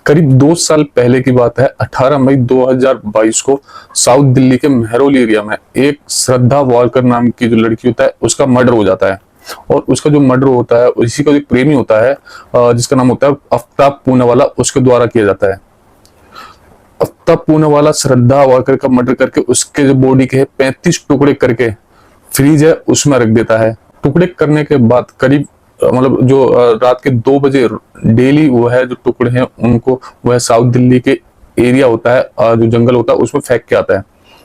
करीब 2 साल पहले की बात है। 18 मई 2022 को साउथ दिल्ली के मेहरौली एरिया में एक श्रद्धा वालकर नाम की जो लड़की होता है उसका मर्डर हो जाता है। और उसका जो मर्डर होता है इसी का एक प्रेमी होता है जिसका नाम होता है आफ्ताब पूनावाला, उसके द्वारा किया जाता है। आफ्ताब पूनावाला श्रद्धा वालकर का मर्डर करके उसके जो बॉडी के 35 टुकड़े करके फ्रीज है उसमें रख देता है। टुकड़े करने के बाद करीब मतलब जो रात के 2 बजे डेली वो है जो टुकड़े हैं उनको वह साउथ दिल्ली के एरिया होता है जो जंगल होता है उसमें फेंक के आता है।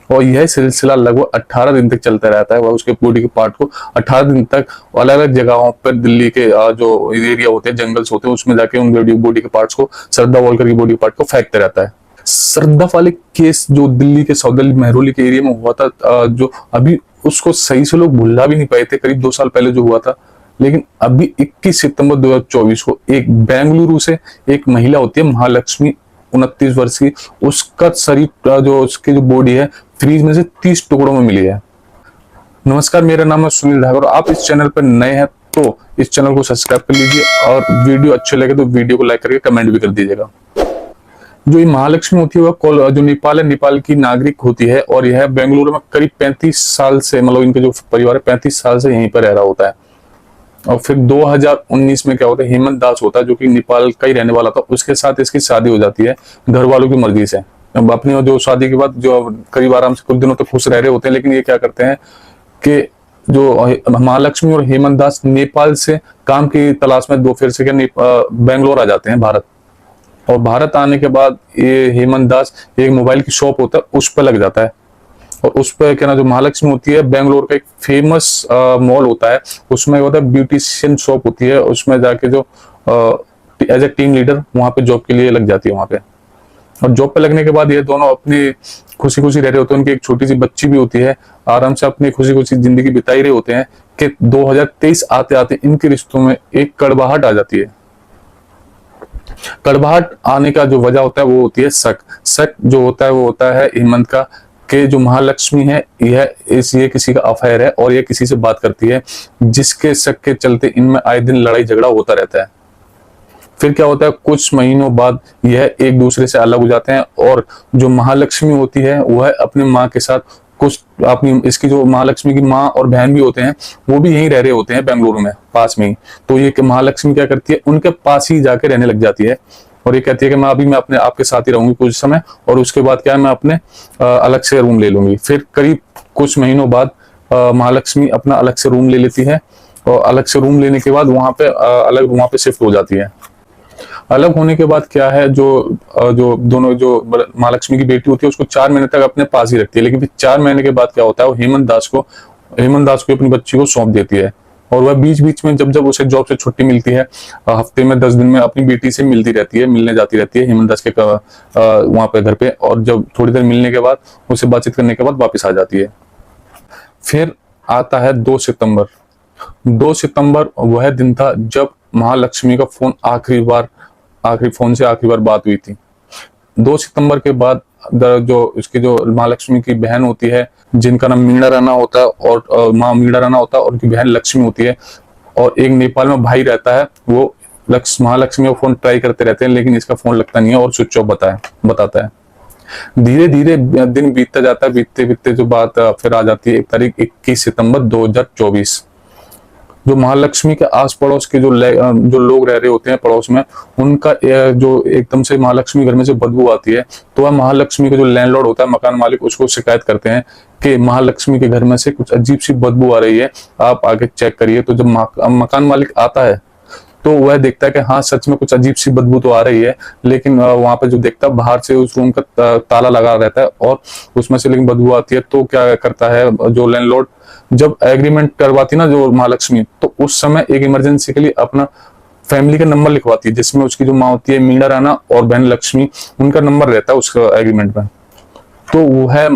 और यह सिलसिला लगभग 18 दिन तक चलता रहता है। वह उसके बॉडी के पार्ट को 18 दिन तक अलग अलग जगहों पर दिल्ली के जो एरिया होते हैं, जंगल्स होते हैं, उसमें जाके उन बॉडी के पार्ट्स को, श्रद्धा वालकर की बॉडी पार्ट को फेंकते रहता है। श्रद्धा वाले केस जो दिल्ली के साउथ दिल्ली मेहरौली के एरिया में हुआ था, जो अभी उसको सही से लोग भुला भी नहीं पाए थे, करीब 2 साल पहले जो हुआ था। लेकिन अभी 21 सितंबर 2024 को एक बेंगलुरु से एक महिला होती है महालक्ष्मी, 29 वर्ष की, उसका शरीर जो उसकी जो बॉडी है फ्रीज में से 30 टुकड़ों में मिली है। नमस्कार, मेरा नाम है सुनील धागर। आप इस चैनल पर नए हैं तो इस चैनल को सब्सक्राइब कर लीजिए और वीडियो अच्छे लगे तो वीडियो को लाइक करके कमेंट भी कर दीजिएगा। जो ये महालक्ष्मी होती है वह जो नेपाल की नागरिक होती है और यह बेंगलुरु में करीब 35 साल से, मतलब इनके जो परिवार है 35 साल से यहीं पर रह रहा होता है। और फिर 2019 में क्या होता है, हेमंत दास होता है जो कि नेपाल का ही रहने वाला था, उसके साथ इसकी शादी हो जाती है घर वालों की मर्जी से। अब अपनी जो शादी के बाद जो करीब आराम से कुछ दिनों तक खुश रह रहे होते हैं, लेकिन ये क्या करते हैं कि जो महालक्ष्मी और हेमंत दास नेपाल से काम की तलाश में दो फिर से बेंगलोर आ जाते हैं भारत। और भारत आने के बाद ये हेमंत दास एक मोबाइल की शॉप होता है उस पर लग जाता है। और उस पर क्या ना, जो महालक्ष्मी होती है बेंगलोर का एक फेमस मॉल होता है, उसमें होता है ब्यूटिशियन शॉप होती है, उसमें जाके जो एज ए टीम लीडर वहां पे जॉब के लिए लग जाती है वहां पे। और जॉब पे लगने के बाद ये दोनों अपनी खुशी खुशी रह रहे होते हैं। उनकी एक छोटी सी बच्ची भी होती है, आराम से अपनी खुशी खुशी जिंदगी बिताई रहे होते हैं कि 2023 आते आते इनके रिश्तों में एक कड़वाहट आ जाती है। कड़वाहट आने का जो वजह होता है वो होती है शक जो होता है वो होता है हेमंत का, कि जो महालक्ष्मी है ये किसी का अफेयर है और ये किसी से बात करती है, जिसके शक के चलते इनमें आए दिन लड़ाई झगड़ा होता रहता है। फिर क्या होता है, कुछ महीनों बाद यह एक दूसरे से अलग हो जाते हैं और जो महालक्ष्मी होती है वह अपनी माँ के साथ कुछ अपनी इसकी जो महालक्ष्मी की माँ और बहन भी होते हैं वो भी यहीं रह रहे होते हैं बेंगलुरु में पास में ही। तो ये महालक्ष्मी क्या करती है, उनके पास ही जाके रहने लग जाती है और ये कहती है कि मैं अपने आपके साथ ही रहूंगी कुछ समय, और उसके बाद क्या है मैं अपने अलग से रूम ले लूंगी। फिर करीब कुछ महीनों बाद महालक्ष्मी अपना अलग से रूम ले लेती है और अलग से रूम लेने के बाद वहां पे शिफ्ट हो जाती है। अलग होने के बाद क्या है, जो दोनों जो महालक्ष्मी की बेटी होती है उसको 4 महीने तक अपने पास ही रखती है। लेकिन फिर 4 महीने के बाद क्या होता है, वो हेमंत दास को अपनी बच्ची को सौंप देती है। और वह बीच बीच में जब उसे जॉब से छुट्टी मिलती है, हफ्ते में 10 दिन में अपनी बेटी से मिलने जाती रहती है हेमंत दास के वहां पे घर पे। और जब थोड़ी देर मिलने के बाद उसे बातचीत करने के बाद वापस आ जाती है। फिर आता है 2 सितंबर। 2 सितंबर वह दिन था जब महालक्ष्मी का फोन आखिरी बार बात हुई थी। 2 सितंबर के बाद जो उसकी जो महालक्ष्मी की बहन होती है जिनका नाम मीणा राणा होता है और माँ मीणा राणा होता है और उनकी बहन लक्ष्मी होती है, और एक नेपाल में भाई रहता है, वो महालक्ष्मी का फोन ट्राई करते रहते हैं लेकिन इसका फोन लगता नहीं है और स्विच ऑफ बताता है। धीरे धीरे दिन बीतता जाता है, बीतते बीतते जो बात फिर आ जाती है एक तारीख 21 सितंबर 2024। जो महालक्ष्मी के आस पड़ोस के जो लोग रह रहे होते हैं पड़ोस में, उनका जो एकदम से महालक्ष्मी घर में से बदबू आती है, तो वह महालक्ष्मी का जो लैंडलॉर्ड होता है, मकान मालिक, उसको शिकायत करते हैं कि महालक्ष्मी के घर में से कुछ अजीब सी बदबू आ रही है, आप आके चेक करिए। तो जब मकान मालिक आता है तो वह देखता है कि हाँ सच में कुछ अजीब सी बदबू तो आ रही है, लेकिन वहां पे जो देखता है बाहर से उस रूम का ताला लगा रहता है और उसमें से लेकिन बदबू आती है। तो क्या करता है जो लैंडलॉर्ड, जब एग्रीमेंट करवाती ना जो महालक्ष्मी, तो उस समय एक इमरजेंसी के लिए अपना फैमिली का नंबर लिखवाती है, जिसमें उसकी जो माँ होती है मीणा राणा और बहन लक्ष्मी, उनका नंबर रहता है उसका एग्रीमेंट में। तो वो है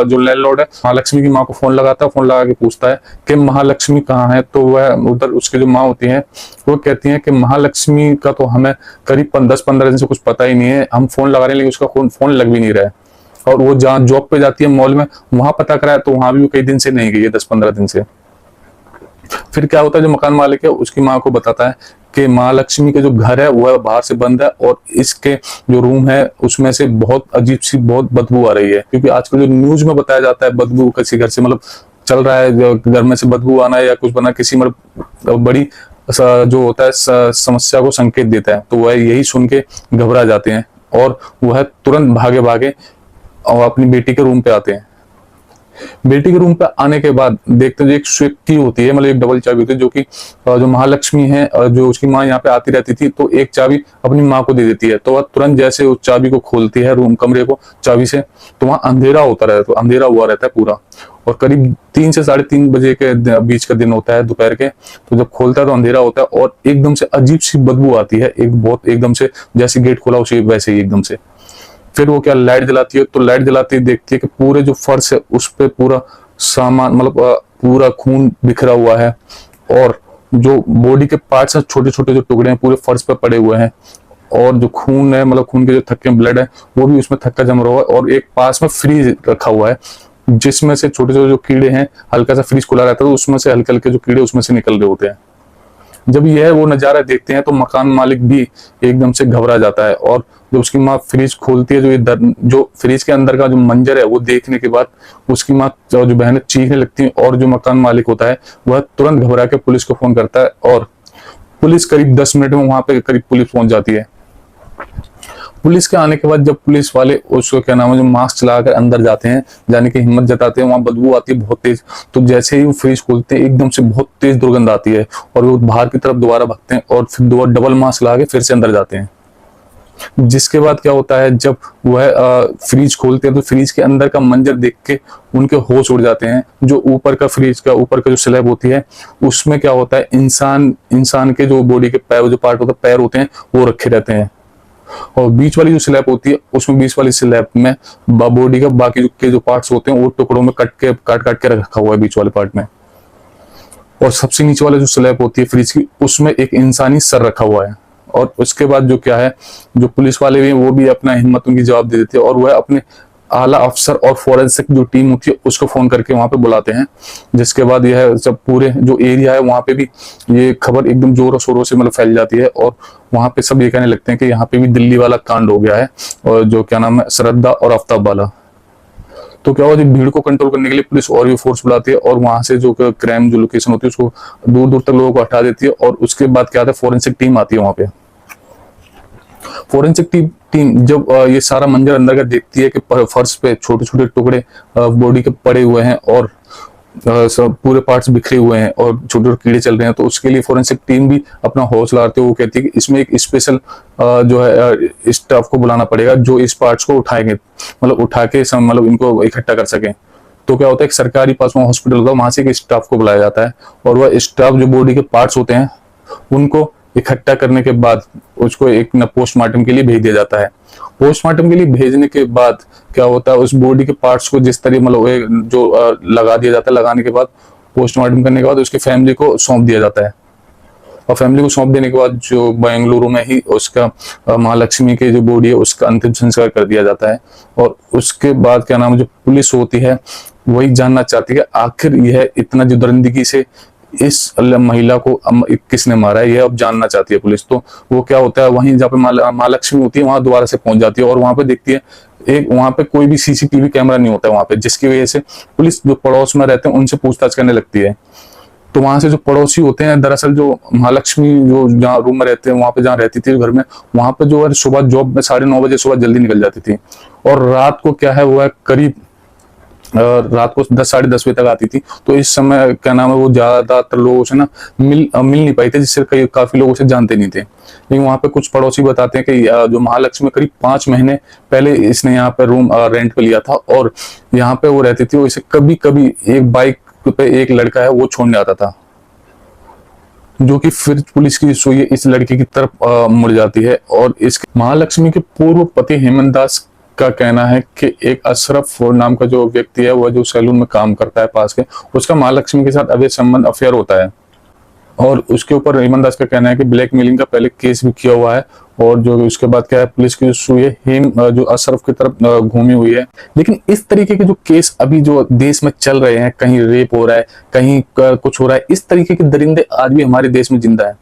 जो लैंडलॉर्ड है महालक्ष्मी की माँ को फोन लगाता है, फोन लगा के पूछता है कि महालक्ष्मी कहाँ है। तो वह उधर उसकी जो माँ होती है वो कहती है कि महालक्ष्मी का तो हमें करीब 10-15 दिन से कुछ पता ही नहीं है, हम फोन लगा रहे हैं लेकिन उसका फोन लग भी नहीं रहा है। और वो जहाँ जॉब पे जाती है मॉल में, वहां पता कराया तो वहां भी वो कई दिन से नहीं गई है, 10-15 दिन से। फिर क्या होता है, जो मकान मालिक है उसकी माँ को बताता है कि महालक्ष्मी के जो घर है वह बाहर से बंद है और इसके जो रूम है उसमें से बहुत अजीब सी बहुत बदबू आ रही है। क्योंकि आजकल जो न्यूज में बताया जाता है बदबू किसी घर से मतलब चल रहा है, जो घर में से बदबू आना या कुछ बना, किसी मतलब बड़ी जो होता है समस्या को संकेत देता है, तो वह यही सुन के घबरा जाते हैं और वह तुरंत भागे भागे और अपनी बेटी के रूम पे आते हैं। बेटी के रूम पे आने के बाद देखते हैं एक स्विच की होती है, मतलब एक डबल चाबी होती है, जो कि जो महालक्ष्मी है जो उसकी माँ यहाँ पे आती रहती थी, तो एक चाबी अपनी माँ को दे देती है। तो वह तुरंत जैसे उस चाबी को खोलती है रूम कमरे को चाबी से, तो वहां अंधेरा होता रहता है, तो अंधेरा हुआ रहता है पूरा। और करीब 3 से 3:30 बजे के बीच का दिन होता है, दोपहर के। तो जब खोलता है तो अंधेरा होता है और एकदम से अजीब सी बदबू आती है, एक बहुत एकदम से जैसे गेट खोला उसी वैसे ही एकदम से। फिर वो क्या लाइट जलाती है, तो लाइट जलाती है देखती है कि पूरे जो फर्श है उस पे पूरा सामान मतलब पूरा खून बिखरा हुआ है और जो बॉडी के पार्ट्स हैं छोटे छोटे जो टुकड़े हैं पूरे फर्श पे पड़े हुए हैं और जो खून है मतलब खून के जो थक्के ब्लड है वो भी उसमें थक्का जम रहा हुआ है और एक पास में फ्रीज रखा हुआ है जिसमें से छोटे छोटे जो कीड़े हैं, हल्का सा फ्रीज खुला रहता है तो उसमें से हल्के हल्के जो कीड़े उसमें से निकल रहे होते हैं। जब यह वो नजारा देखते हैं तो मकान मालिक भी एकदम से घबरा जाता है और जब उसकी माँ फ्रिज खोलती है, जो फ्रिज के अंदर का जो मंजर है वो देखने के बाद उसकी माँ जो बहनें चीखने लगती है और जो मकान मालिक होता है वह तुरंत घबरा के पुलिस को फोन करता है और पुलिस करीब 10 मिनट में वहां पे करीब पुलिस पहुंच जाती है। पुलिस के आने के बाद जब पुलिस वाले उसको क्या नाम है जो मास्क चलाकर अंदर जाते हैं, जाने की हिम्मत जताते हैं, वहां बदबू आती है बहुत तेज। तो जैसे ही वो फ्रिज खोलते हैं एकदम से बहुत तेज दुर्गंध आती है और वो बाहर की तरफ दोबारा भागते हैं और फिर दोबारा डबल मास्क लगा के फिर से अंदर जाते हैं। जिसके बाद क्या होता है जब वह फ्रिज खोलते हैं तो फ्रिज के अंदर का मंजर देख के उनके होश उड़ जाते हैं। जो ऊपर का फ्रिज का ऊपर का जो स्लैब होती है उसमें क्या होता है इंसान के जो बॉडी के पैर जो पार्ट होता है पैर होते हैं वो रखे रहते हैं और बीच वाली जो स्लैब होती है उसमें बीच वाली स्लैब में बॉडी का बाकी जो पार्ट्स होते हैं वो टुकड़ों में काट के रखा हुआ है बीच वाले पार्ट में। और सबसे नीचे वाला जो स्लैब होती है फ्रिज की उसमें एक इंसानी सर रखा हुआ है। और उसके बाद जो क्या है जो पुलिस वाले भी वो भी अपना हिम्मत उनकी जवाब दे देते हैं और वह अपने आला अफसर और फॉरेंसिक जो टीम होती है उसको फोन करके वहां पे बुलाते हैं। जिसके बाद यह जब पूरे जो एरिया है वहां पे भी ये खबर एकदम जोरों शोरों से मतलब फैल जाती है और वहां पे सब ये कहने लगते हैं कि यहाँ पे भी दिल्ली वाला कांड हो गया है और जो क्या नाम है श्रद्धा और आफ्ताब वाला। तो क्या हुआ जब भीड़ को कंट्रोल करने के लिए पुलिस और भी फोर्स बुलाती है और वहां से जो क्राइम जो लोकेशन होती है उसको दूर दूर तक लोगों को हटा देती है और उसके बाद क्या आता है फॉरेंसिक टीम आती है वहां पे। फॉरेंसिक टीम जब ये सारा मंजर अंदर का देखती है कि फर्श पे छोटे छोटे टुकड़े बॉडी के पड़े हुए हैं और सब पूरे पार्ट्स बिखरे हुए हैं और छोटे छोटे कीड़े चल रहे हैं, तो उसके लिए फॉरेंसिक टीम भी अपना हौसला लाते हुए वो कहती है कि इसमें एक स्पेशल जो है स्टाफ को बुलाना पड़ेगा जो इस पार्ट्स को उठाएंगे मतलब उठा के मतलब इनको इकट्ठा कर सके। तो क्या होता है एक सरकारी पास में हॉस्पिटल होता है वहां से एक स्टाफ को बुलाया जाता है और वह स्टाफ जो बॉडी के पार्ट्स होते हैं उनको इकट्ठा करने के बाद उसको एक न पोस्टमार्टम के लिए भेज दिया जाता है। पोस्टमार्टम के लिए भेजने के बाद क्या होता है उस बॉडी के पार्ट्स को जिस तरह मतलब जो लगा दिया जाता है, लगाने के बाद पोस्टमार्टम करने के बाद उसकी फैमिली को सौंप दिया जाता है और फैमिली को सौंप देने के बाद जो बेंगलुरु में ही उसका महालक्ष्मी की जो बॉडी है उसका अंतिम संस्कार कर दिया जाता है। और उसके बाद क्या नाम है जो पुलिस होती है वही जानना चाहती है आखिर यह इतना जो दरिंदगी से इस महिला को किसने मारा है, यह अब जानना चाहती है पुलिस। तो वो क्या होता है वहीं जहाँ पे महालक्ष्मी होती है वहां दोबारा से पहुंच जाती है और वहां पे देखती है एक वहां पे कोई भी सीसीटीवी कैमरा नहीं होता है वहां पे, जिसकी वजह से पुलिस जो पड़ोस में रहते हैं उनसे पूछताछ करने लगती है। तो वहां से जो पड़ोसी होते हैं दरअसल जो महालक्ष्मी जो जहाँ रूम में रहते हैं वहां पे जहाँ रहती थी घर में वहां पे जो है सुबह जॉब में 9:30 बजे सुबह जल्दी निकल जाती थी और रात को क्या है वो है करीब रात को 10 साढ़े 10 बजे तक आती थी। तो इस समय क्या नाम है वो ज्यादातर लोगों से ना मिल नहीं पाई थे, जिससे काफी लोगों से जानते नहीं थे। लेकिन वहां पे कुछ पड़ोसी बताते हैं कि जो महालक्ष्मी करीब 5 महीने पहले इसने यहाँ पे रूम रेंट पे लिया था और यहाँ पे वो रहती थी। वो इसे कभी कभी एक बाइक पे एक लड़का है वो छोड़ने आता था जो कि फिर पुलिस की सुई इस लड़की की तरफ मुड़ जाती है। और इस महालक्ष्मी के पूर्व पति हेमंत दास का कहना है कि एक अशरफ नाम का जो व्यक्ति है वह जो सैलून में काम करता है पास के उसका महालक्ष्मी के साथ अवैध संबंध अफेयर होता है और उसके ऊपर हेमंत दास का कहना है कि ब्लैकमेलिंग का पहले केस भी किया हुआ है और जो उसके बाद क्या है पुलिस की सुई जो अशरफ की तरफ घूमी हुई है। लेकिन इस तरीके के जो केस अभी जो देश में चल रहे हैं, कहीं रेप हो रहा है कहीं कुछ हो रहा है, इस तरीके के दरिंदे आज भी हमारे देश में जिंदा है।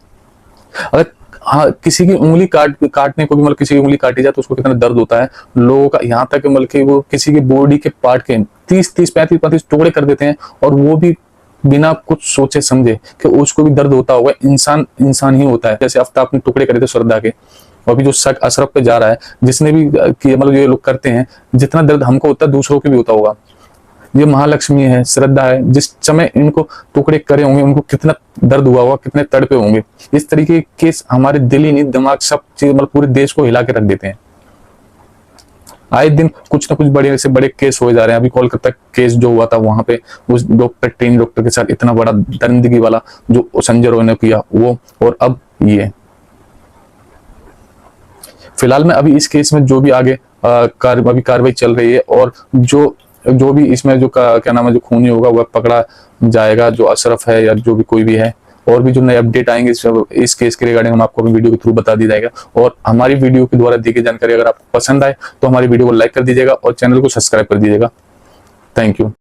अगर हाँ किसी की उंगली काटने को भी मतलब किसी की उंगली काटी जाए तो उसको कितना दर्द होता है लोगों का, यहाँ तक मतलब कि वो किसी की बॉडी के पार्ट के 30-35 टुकड़े कर देते हैं, और वो भी बिना कुछ सोचे समझे कि उसको भी दर्द होता होगा। इंसान इंसान ही होता है। जैसे आफ्ताब ने टुकड़े करे थे श्रद्धा के, और अभी जो शक अशरफ पे जा रहा है, जिसने भी किया मतलब ये लोग करते हैं, जितना दर्द हमको होता है दूसरों को भी होता होगा। ये महालक्ष्मी है, श्रद्धा है, जिस समय इनको टुकड़े करे होंगे उनको कितना दर्द हुआ होगा, कितने तड़पे होंगे। इस तरीके के केस हमारे दिल ही नहीं, दिमाग सब चीज मतलब पूरे देश को हिला के रख देते हैं। आए दिन कुछ ना कुछ बड़े से बड़े केस हो जा रहे हैं। अभी कोलकाता केस जो हुआ था, वहां पे उस ट्रेन डॉक्टर के साथ इतना बड़ा दरिंदगी वाला जो संजय रॉय ने किया वो, और अब ये। फिलहाल में अभी इस केस में जो भी आगे अभी कार्रवाई चल रही है, और जो भी इसमें जो क्या नाम है जो खूनी होगा वह पकड़ा जाएगा, जो अशरफ है या जो भी कोई भी है। और भी जो नए अपडेट आएंगे इस केस के रिगार्डिंग हम आपको वीडियो के थ्रू बता दी जाएगा। और हमारी वीडियो के द्वारा दी गई जानकारी अगर आपको पसंद आए तो हमारी वीडियो को लाइक कर दीजिएगा और चैनल को सब्सक्राइब कर दीजिएगा। Thank you.